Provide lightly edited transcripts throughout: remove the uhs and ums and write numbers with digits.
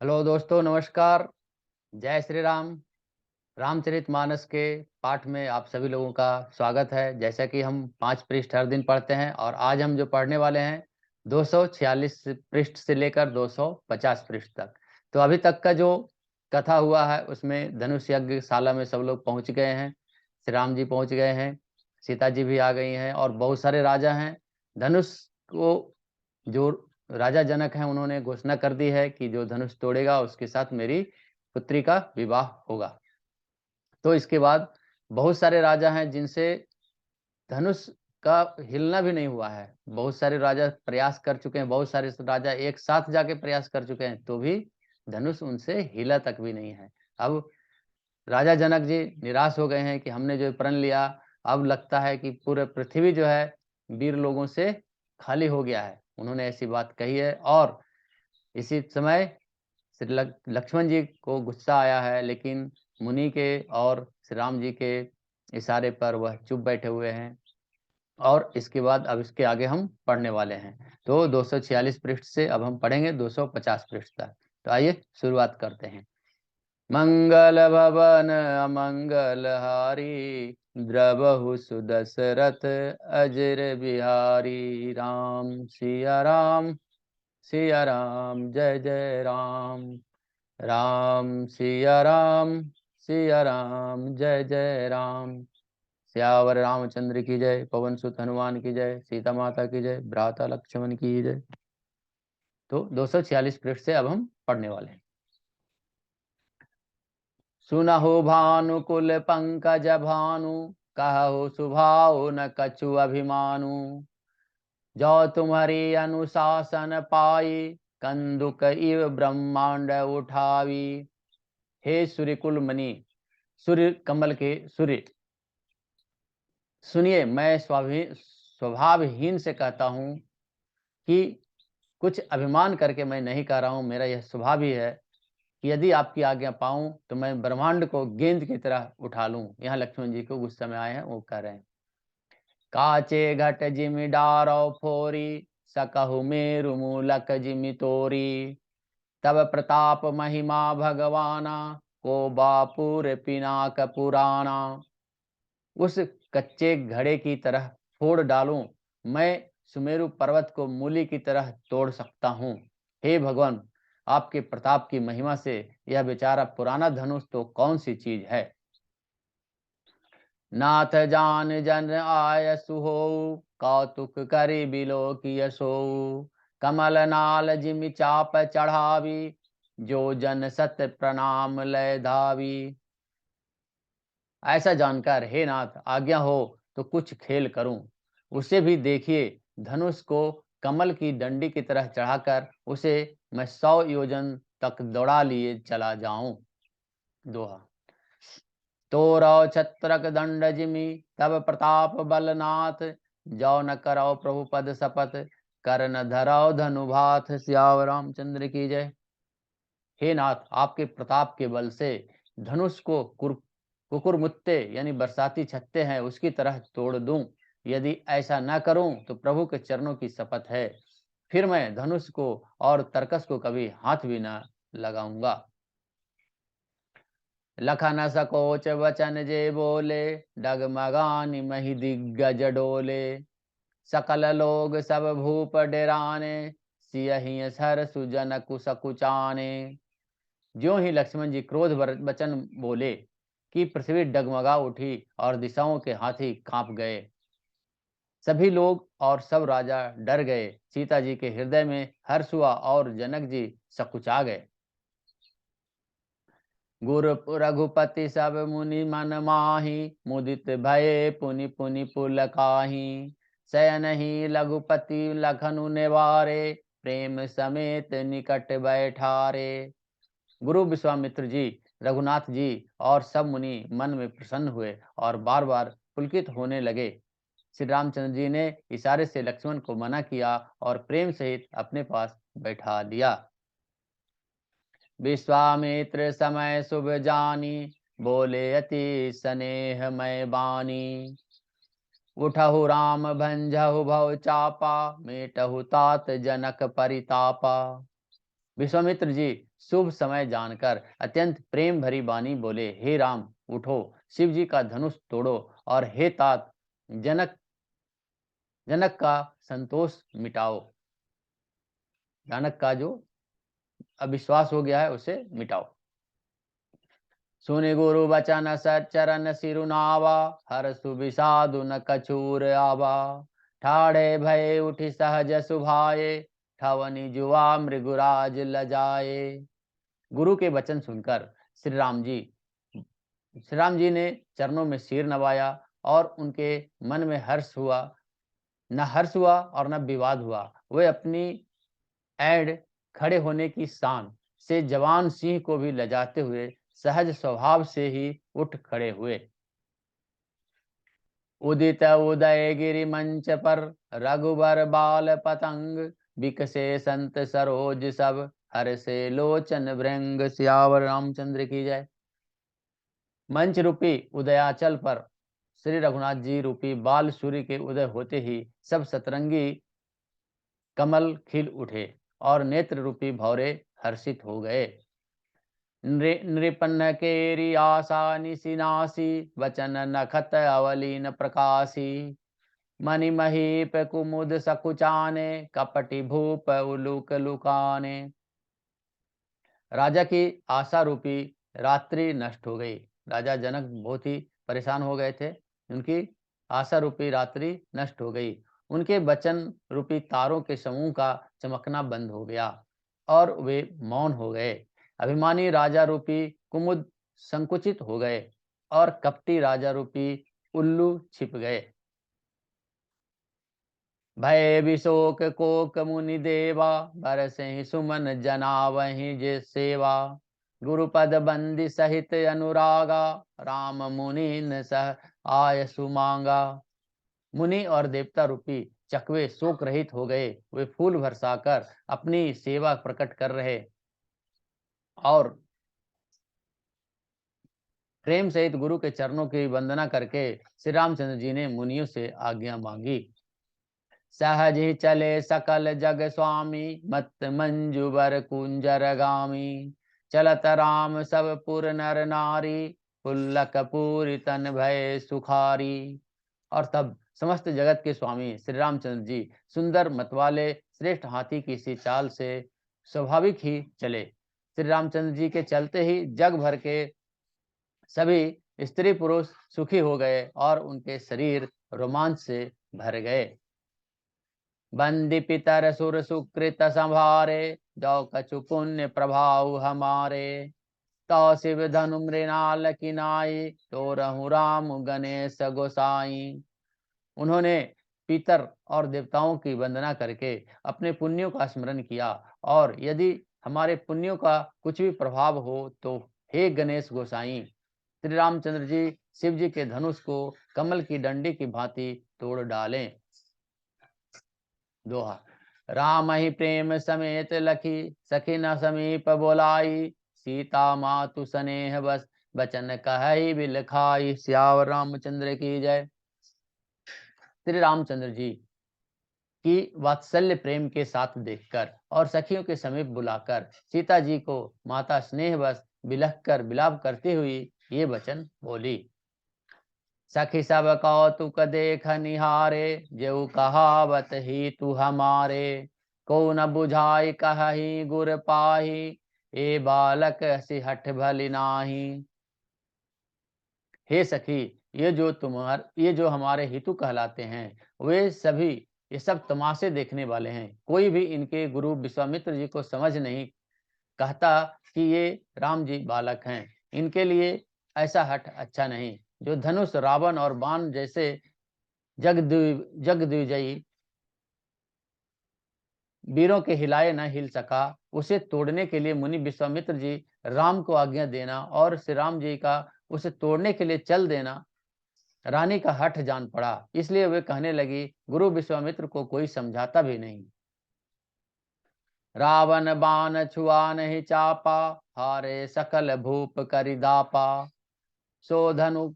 Hello दोस्तों, नमस्कार। जय श्री राम। रामचरितमानस के पाठ में आप सभी लोगों का स्वागत है। जैसा कि हम 5 पृष्ठ हर दिन पढ़ते हैं और आज हम जो पढ़ने वाले हैं 246 पृष्ठ से लेकर 250 पृष्ठ तक। तो अभी तक का जो कथा हुआ है उसमें धनुष यज्ञशाला में सब लोग पहुंच गए हैं। श्री राम जी पहुंच गए हैं, सीता जी भी आ गई हैं और बहुत सारे राजा हैं। धनुष को जो राजा जनक हैं उन्होंने घोषणा कर दी है कि जो धनुष तोड़ेगा उसके साथ मेरी पुत्री का विवाह होगा। तो इसके बाद बहुत सारे राजा हैं जिनसे धनुष का हिलना भी नहीं हुआ है। बहुत सारे राजा प्रयास कर चुके हैं, बहुत सारे राजा एक साथ जाके प्रयास कर चुके हैं, तो भी धनुष उनसे हिला तक भी नहीं है। अब राजा जनक जी निराश हो गए हैं कि हमने जो प्रण लिया, अब लगता है कि पूरे पृथ्वी जो है वीर लोगों से खाली हो गया है। उन्होंने ऐसी बात कही है और इसी समय श्री लक्ष्मण जी को गुस्सा आया है, लेकिन मुनि के और श्री राम जी के इशारे पर वह चुप बैठे हुए हैं। और इसके बाद अब इसके आगे हम पढ़ने वाले हैं। तो 246 पृष्ठ से अब हम पढ़ेंगे 250 पृष्ठ तक। तो आइए शुरुआत करते हैं। मंगल भवन अमंगल हारी, द्रवहु सुदशरथ अजर बिहारी। राम सिया राम, सिया राम, जय जय राम। राम सिया राम, सिया राम, जय जय राम। सियावर रामचंद्र की जय, पवन सुत हनुमान की जय, सीता माता की जय, भ्राता लक्ष्मण की जय। तो 246 पृष्ठ से अब हम पढ़ने वाले हैं। सुनहु भानुकुल पंकज भानु, कहु सुभाउ न कछु अभिमानु। जो तुम्हारी अनुशासन पाई, कंदुक इव ब्रह्मांड उठावी। हे सूर्यकुल मणि, सूर्य कमल के सूर्य, सुनिए, मैं स्वभावहीन से कहता हूं कि कुछ अभिमान करके मैं नहीं कह रहा हूं। मेरा यह स्वभाव ही है कि यदि आपकी आज्ञा पाऊं तो मैं ब्रह्मांड को गेंद की तरह उठा लूं। यहाँ लक्ष्मण जी को गुस्सा में आए हैं, वो कह रहे हैं। काचे घट जिमि डारो फोरी, सकहु मेरु मूलक जिमि तोरी। तब प्रताप महिमा भगवाना, को बापुर पिनाक पुराना। उस कच्चे घड़े की तरह फोड़ डालूं, मैं सुमेरु पर्वत को मूली की तरह तोड़ सकता हूँ। हे भगवान, आपके प्रताप की महिमा से यह बेचारा पुराना धनुष तो कौन सी चीज है। नाथ जान जन आय सुहो, कौतुक करी बिलो की सो। कमल नाल जिमि चाप चढ़ावी, जो जन सत प्रणाम लय धावी। ऐसा जानकर हे नाथ आज्ञा हो तो कुछ खेल करूं। उसे भी देखिए, धनुष को कमल की डंडी की तरह चढ़ाकर उसे मैं 100 योजन तक दौड़ा लिए चला जाऊं। दोहा। तोरौ छत्रक दंड जिमि, तब प्रताप बलनाथ। जो न करो प्रभु पद शपथ, कर न धरो धनुभाथ। सियावर रामचंद्र की जय। हे नाथ, आपके प्रताप के बल से धनुष को कुकुरमुत्ते यानी बरसाती छत्ते हैं उसकी तरह तोड़ दूं। यदि ऐसा न करूं तो प्रभु के चरणों की शपथ है, फिर मैं धनुष को और तरकस को कभी हाथ भी न लगाऊंगा। लखन सकोच वचन जे बोले, डगमगानी मही दिग्गज डोले। सकल लोग सब भूप डेराने, सियहि सर सुजन कुसकुचाने। ज्यों ही लक्ष्मण जी क्रोध वचन बोले कि पृथ्वी डगमगा उठी और दिशाओं के हाथी कांप गए। सभी लोग और सब राजा डर गए। सीता जी के हृदय में हर्ष हुआ और जनक जी सकुचा गए। गुरु रघुपति सब मुनि मन माही, मुदित भये पुनि पुनि पुलकाही। शयन ही लघुपति लखनु निवारे, प्रेम समेत निकट बैठारे। गुरु विश्वामित्र जी, रघुनाथ जी और सब मुनि मन में प्रसन्न हुए और बार बार पुलकित होने लगे। श्री रामचंद्र जी ने इशारे से लक्ष्मण को मना किया और प्रेम सहित अपने पास बैठा दिया। विश्वामित्र समय शुभ जानी, बोले अति स्नेह मय बानी। उठहु राम भंजहु भव चापा, मेटहु तात जनक परितापा। विश्वामित्र जी शुभ समय जानकर अत्यंत प्रेम भरी वाणी बोले, हे राम उठो, शिव जी का धनुष तोड़ो और हे तात जनक जनक का संतोष मिटाओ। जनक का जो अविश्वास हो गया है उसे मिटाओ। सुनि गुरु बचन सचरण सिरुनावा, हर सुबिसाधु न कछूर आवा। ठाड़े भय उठी सहज सुभाए, ठवनी जुआ मृगुराज लजाए। गुरु के वचन सुनकर श्री राम जी ने चरणों में सिर नवाया और उनके मन में हर्ष हुआ, न हर्ष हुआ और न विवाद हुआ। वे अपनी ऐड खड़े होने की शान से जवान सिंह को भी लजाते हुए सहज स्वभाव से ही उठ खड़े हुए। उदित उदय गिरि मंच पर, रघुबर बाल पतंग, बिकसे संत सरोज सब, हर से लोचन भृंग। सियावर रामचंद्र की जय। मंच रूपी उदयाचल पर श्री रघुनाथ जी रूपी बाल सूर्य के उदय होते ही सब सतरंगी कमल खिल उठे और नेत्र रूपी भौरे हर्षित हो गए। नृपन्न केरी आशा निशिनासी, वचन नखत अवलीन प्रकाशी। मणि महीप कुमुद सकुचाने, कपटि भूप उलूक लुकाने। राजा की आशा रूपी रात्रि नष्ट हो गई। राजा जनक बहुत ही परेशान हो गए थे। उनकी आशा रूपी रात्रि नष्ट हो गई। उनके वचन रूपी तारों के समूह का चमकना बंद हो गया और वे मौन हो गए। अभिमानी राजा रूपी कुमुद संकुचित हो गए और कपटी राजा रूपी उल्लू छिप गए। भय विशोक कोक मुनि देवा, बरसहि सुमन जनावहि जे सेवा। गुरुपद बंदी सहित अनुरागा, राम मुनि न सह आय सुमांगा। मुनि और देवता रूपी चकवे शोक रहित हो गए। वे फूल बरसाकर अपनी सेवा प्रकट कर रहे और प्रेम सहित गुरु के चरणों की वंदना करके श्री रामचंद्र जी ने मुनियों से आज्ञा मांगी। सहज ही चले सकल जग स्वामी, मत मंजुबर कुंजर गामी। चलत राम सब पुर नर नारी, पुल्लक पूरी तन भय सुखारी। और तब समस्त जगत के स्वामी श्री रामचंद्र जी सुंदर मतवाले श्रेष्ठ हाथी की सी चाल से स्वाभाविक ही चले। श्री रामचंद्र जी के चलते ही जग भर के सभी स्त्री पुरुष सुखी हो गए और उनके शरीर रोमांच से भर गए। बंदी पितर सुर सुकृत संभारे, जो कछु पुण्य प्रभाव हमारे। तो शिव धनु मृणाल किनाई, तो रहु राम गणेश गोसाई। उन्होंने पितर और देवताओं की वंदना करके अपने पुण्यों का स्मरण किया और यदि हमारे पुण्यों का कुछ भी प्रभाव हो तो हे गणेश गोसाई। श्री रामचंद्र जी शिव जी के धनुष को कमल की डंडी की भांति तोड़ डालें। दोहा। राम ही प्रेम समेत लखी, सखी न समीप बोलाई। सीता मातु स्नेह बस, बचन कहि बिल खाई। सियावर रामचंद्र की जय। श्री रामचंद्र जी की वात्सल्य प्रेम के साथ देखकर और सखियों के समीप बुलाकर सीता जी को माता स्नेह बस बिलख कर बिलाप करती हुई ये वचन बोली। सखी सब कौतुक देख निहारे, जेऊ कहावत ही तू हमारे। को न बुझाई कहि गुर पाही, ए बालक सि हठ भली नाही। हे सखी, ये जो हमारे हितु कहलाते हैं वे सभी ये सब तमाशे देखने वाले हैं। कोई भी इनके गुरु विश्वामित्र जी को समझ नहीं कहता कि ये राम जी बालक हैं। इनके लिए ऐसा हठ अच्छा नहीं। जो धनुष रावण और बाण जैसे जगद्विजयी वीरों के हिलाए न हिल सका, उसे तोड़ने के लिए मुनि विश्वामित्र जी राम को आज्ञा देना और श्री राम जी का उसे तोड़ने के लिए चल देना रानी का हठ जान पड़ा। इसलिए वे कहने लगी, गुरु विश्वामित्र को कोई समझाता भी नहीं। रावण बाण छुआ नहीं चापा, हारे सकल भूप करिदापा। सो धनु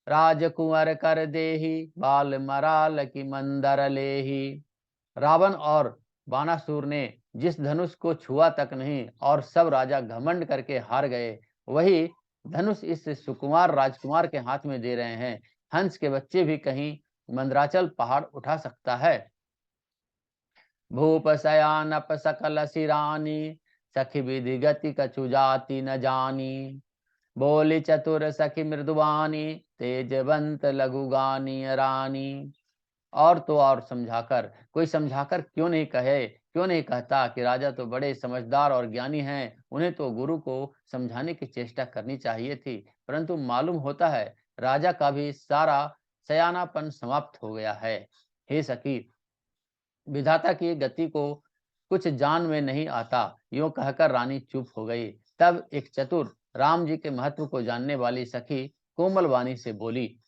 राजकुंवर कर देही, बाल मराल की मंदर लेही। रावण और बानासुर ने जिस धनुष को छुआ तक नहीं और सब राजा घमंड करके हार गए, वही धनुष इस सुकुमार राजकुमार के हाथ में दे रहे हैं। हंस के बच्चे भी कहीं मंदराचल पहाड़ उठा सकता है। भूप शयानप सकल सिरानी, सखी विधि गति कछु जाति न जानी। बोली चतुर सखी मृदुवानी, तेजवंत लघुगानी रानी। और तो और समझाकर, कोई समझाकर क्यों नहीं कहे, क्यों नहीं कहता कि राजा तो बड़े समझदार और ज्ञानी हैं, उन्हें तो गुरु को समझाने की चेष्टा करनी चाहिए थी। परंतु मालूम होता है राजा का भी सारा सयानापन समाप्त हो गया है। हे सखी, विधाता की गति को कुछ जान में नहीं आता। यूं कहकर रानी चुप हो गई। तब एक चतुर राम जी के महत्व को जानने वाली सखी कोमल वाणी से बोली,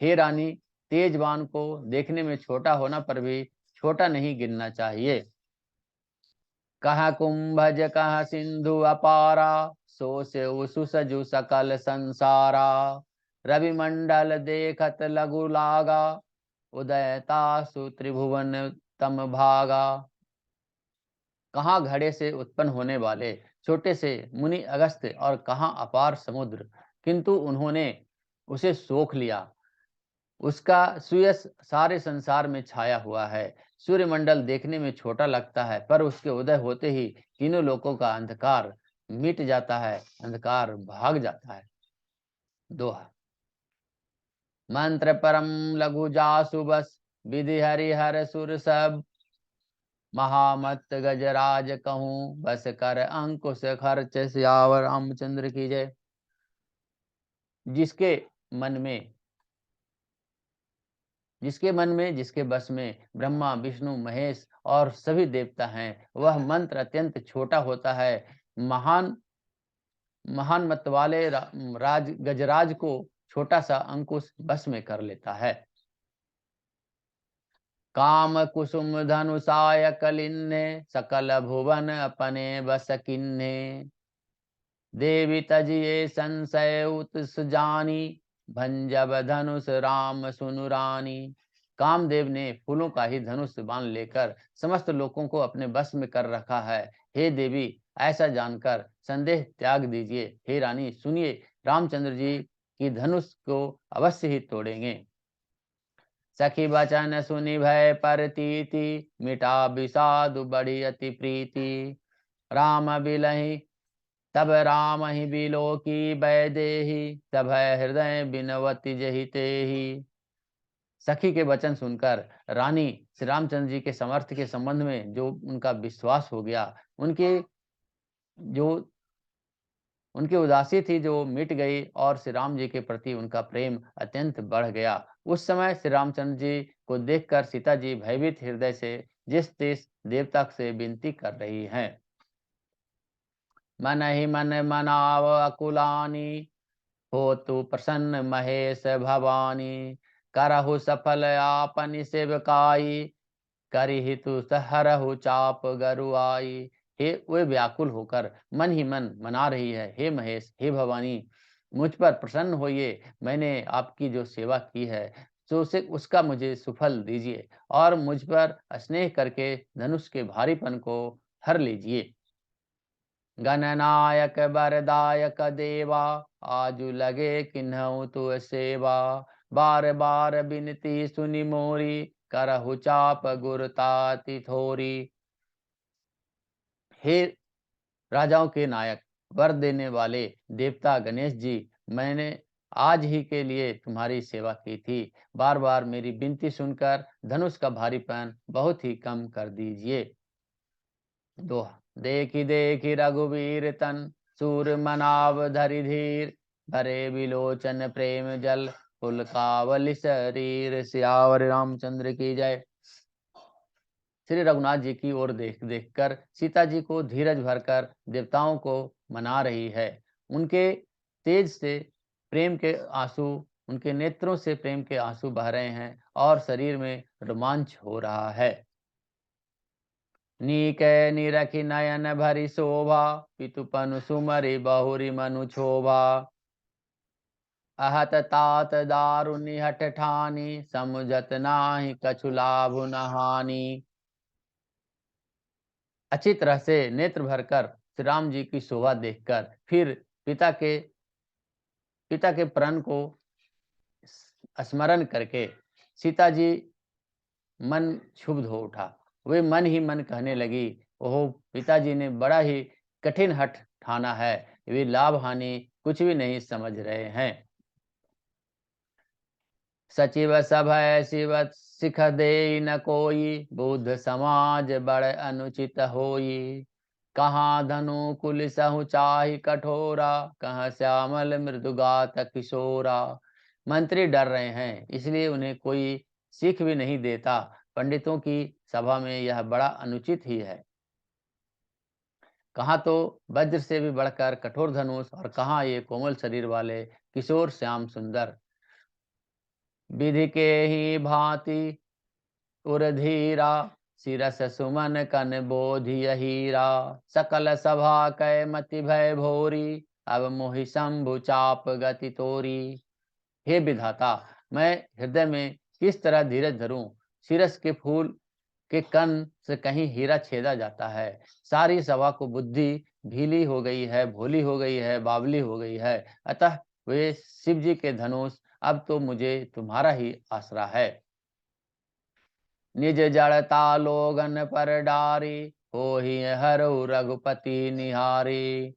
हे रानी, तेजवान को देखने में छोटा होना पर भी छोटा नहीं गिनना चाहिए। कहा कुंभज कहा सिंधु अपारा, सो से सुसजु सकल संसारा। रवि मंडल देखत लघु लागा, उदयतासु त्रिभुवन तम भागा। कहाँ घड़े से उत्पन्न होने वाले छोटे से मुनि अगस्त्य और कहाँ अपार समुद्र, किंतु उन्होंने उसे सोख लिया। उसका सुयश सारे संसार में छाया हुआ है। सूर्यमंडल देखने में छोटा लगता है, पर उसके उदय होते ही तीनों लोकों का अंधकार मिट जाता है, अंधकार भाग जाता है। दोहा। मंत्र परम लघु जासु बस, विधि हरिहर सुर सब। महामत गजराज कहूँ, बस कर अंकुश खर्च। सियावर रामचंद्र की जय। जिसके मन में, जिसके बस में ब्रह्मा विष्णु महेश और सभी देवता हैं, वह मंत्र अत्यंत छोटा होता है। महान महान मत वाले गजराज को छोटा सा अंकुश बस में कर लेता है। काम कुसुम धनुषाय कलिन्ने, सकल भुवन अपने बस किन्ने। देवी तजिए संशय उतस जानी, भंजब धनुष राम सुनु रानी। कामदेव ने फूलों का ही धनुष बाण लेकर समस्त लोगों को अपने बस में कर रखा है। हे देवी, ऐसा जानकर संदेह त्याग दीजिए। हे रानी, सुनिए, रामचंद्र जी की धनुष को अवश्य ही तोड़ेंगे। सखी वचन सुनि भय परतीति, मिटा विषादु बढ़ी अति प्रीति। राम बिलहि तब राम ही बिलो की वैदेही, तब हृदय बिनवती जहि तेहि। सखी के वचन सुनकर रानी श्री रामचंद्र जी के समर्थ के संबंध में जो उनका विश्वास हो गया, जो उनकी उदासी थी जो मिट गई और श्री राम जी के प्रति उनका प्रेम अत्यंत बढ़ गया। उस समय श्री रामचंद्र जी को देखकर सीता जी भयभीत हृदय से जिस तिस देवता से विनती कर रही हैं। मन ही मन मनाव अकुलानी, हो तु प्रसन्न महेश भवानी। करहु सफल आपनि सेवकाई, करिहि तु सहरहु चाप गरुआई। हे, वे व्याकुल होकर मन ही मन मना रही है, हे महेश, हे भवानी, मुझ पर प्रसन्न होइए। मैंने आपकी जो सेवा की है, तो उसे उसका मुझे सुफल दीजिए और मुझ पर स्नेह करके धनुष के भारीपन को हर लीजिए। गणनायक वरदायक देवा, आजु लगे किन्हऊ तु सेवा। बार बार बिनती सुनि मोरी, करहु चाप गुरताति थोरी। हे राजाओं के नायक, वर देने वाले देवता गणेश जी, मैंने आज ही के लिए तुम्हारी सेवा की थी। बार बार मेरी विनती सुनकर धनुष का भारीपन बहुत ही कम कर दीजिए। दोहा। देखी देखी रघुवीर तन, सूर मनाव धरि धीर। भरे विलोचन प्रेम जल, पुलकावली शरीर। सियावर रामचंद्र की जय। श्री रघुनाथ जी की ओर देख देख कर सीता जी को धीरज भरकर देवताओं को मना रही है। उनके तेज से प्रेम के आंसू, उनके नेत्रों से प्रेम के आंसू बह रहे हैं और शरीर में रोमांच हो रहा है। नीकै निरखि नयन भरि शोभा, पितुपनु सुमरि बहुरि मनु क्षोभा। अहत तात दारुनि हठ ठानी, समुझत नाही कछु लाभु न हानि। अच्छी तरह से नेत्र भरकर श्री राम जी की शोभा देखकर फिर पिता के पिता के प्रण को स्मरण करके सीता जी मन क्षुब्ध हो उठा। वे मन ही मन कहने लगी, ओहो पिताजी ने बड़ा ही कठिन हठ ठाना है, वे लाभ हानि कुछ भी नहीं समझ रहे हैं। सचिव सभय शिव सिख दे न कोई, बुद्ध समाज बड़ अनुचित होई। कहाँ धनु कुल सहु चाहि कठोरा, कहाँ श्यामल मृदुगात किशोरा। मंत्री डर रहे हैं, इसलिए उन्हें कोई सीख भी नहीं देता। पंडितों की सभा में यह बड़ा अनुचित ही है। कहाँ तो वज्र से भी बढ़कर कठोर धनुष, और कहाँ ये कोमल शरीर वाले किशोर श्याम सुंदर। विधि के ही भांति उरधीरा, शिरस सुमन कन बोधिय हीरा। सकल सभा कै मति भय भोरी, अब मोहि शंभु चाप गति तोरी। हे विधाता, मैं हृदय में किस तरह धीरज धरूं। शिरस के फूल के कण से कहीं हीरा छेदा जाता है। सारी सभा को बुद्धि भीली हो गई है, भोली हो गई है, बावली हो गई है। अतः वे शिव जी के धनुष, अब तो मुझे तुम्हारा ही आसरा है। निज जड़ता लोगन पर डारी, होहि हरऊ रघुपति निहारी।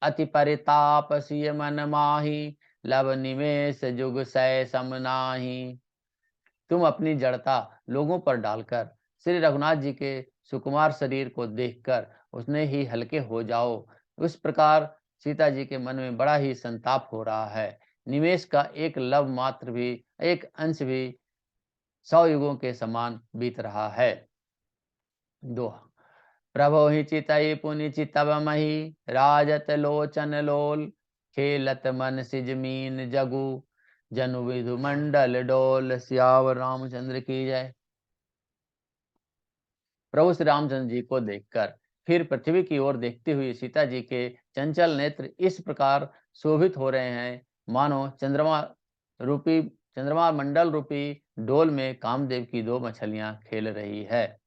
अति परिताप सिय मन माही, लब निमेष जुग सै सम नाहि। तुम अपनी जड़ता लोगों पर डालकर श्री रघुनाथ जी के सुकुमार शरीर को देखकर उसने ही हल्के हो जाओ। उस प्रकार सीता जी के मन में बड़ा ही संताप हो रहा है। निमेष का एक लव मात्र भी, एक अंश भी 100 युगों के समान बीत रहा है। दोहा। प्रभो ही चितई पुनि चितव मही, राजत लोचन लोल। खेलत मन सिज मीन जगु, जनु विधु मंडल डोल। सियावर रामचंद्र की जय। प्रभु श्री रामचंद्र जी को देखकर फिर पृथ्वी की ओर देखती हुई सीता जी के चंचल नेत्र इस प्रकार शोभित हो रहे हैं, मानो चंद्रमा मंडल रूपी डोल में कामदेव की 2 मछलियां खेल रही है।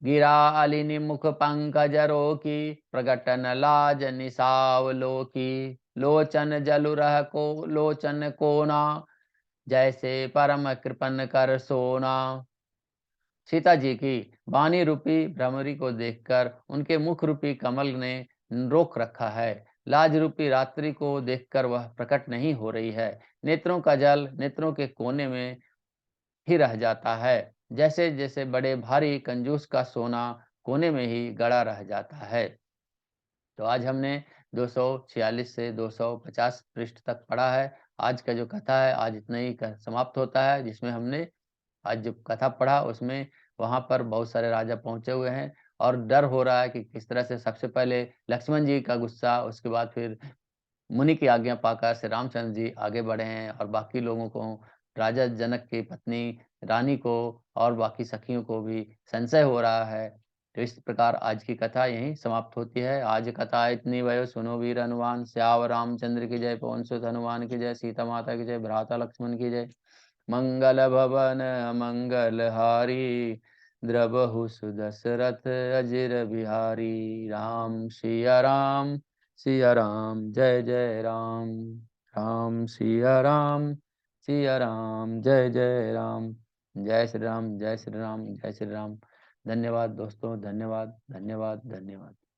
गिरा अलिनि मुख पंकज रोकी, प्रगटन लाज निसावलोकी। लोचन जलु रह को लोचन कोना, जैसे परम कृपन कर सोना। सीता जी की वाणी रूपी भ्रमरी को देखकर उनके मुख रूपी कमल ने रोक रखा है। लाज रूपी रात्रि को देखकर वह प्रकट नहीं हो रही है। नेत्रों का जल नेत्रों के कोने में ही रह जाता है, जैसे जैसे बड़े भारी कंजूस का सोना कोने में ही गड़ा रह जाता है। तो आज हमने 246 से 250 पृष्ठ तक पढ़ा है। आज का जो कथा है आज इतना ही समाप्त होता है, जिसमें हमने आज जो कथा पढ़ा उसमें वहां पर बहुत सारे राजा पहुंचे हुए हैं और डर हो रहा है कि किस तरह से सबसे पहले लक्ष्मण जी का गुस्सा, उसके बाद फिर मुनि की आज्ञा पाकर श्री रामचंद्र जी आगे बढ़े हैं और बाकी लोगों को, राजा जनक की पत्नी रानी को और बाकी सखियों को भी संशय हो रहा है। तो इस प्रकार आज की कथा यहीं समाप्त होती है। आज कथा इतनी भयो सुनो वीर हनुमान, श्याव रामचंद्र की जय, पवन सुत हनुमान की जय, सीता माता की जय, भ्राता लक्ष्मण की जय। मंगल भवन मंगल हारी, द्रबहु सुदशरथ अजिर बिहारी। राम सिया राम, सिया राम जय जय राम। राम सिया राम, सिया राम जय जय राम। जय श्री राम, जय श्री राम, जय श्री राम। धन्यवाद दोस्तों, धन्यवाद, धन्यवाद, धन्यवाद।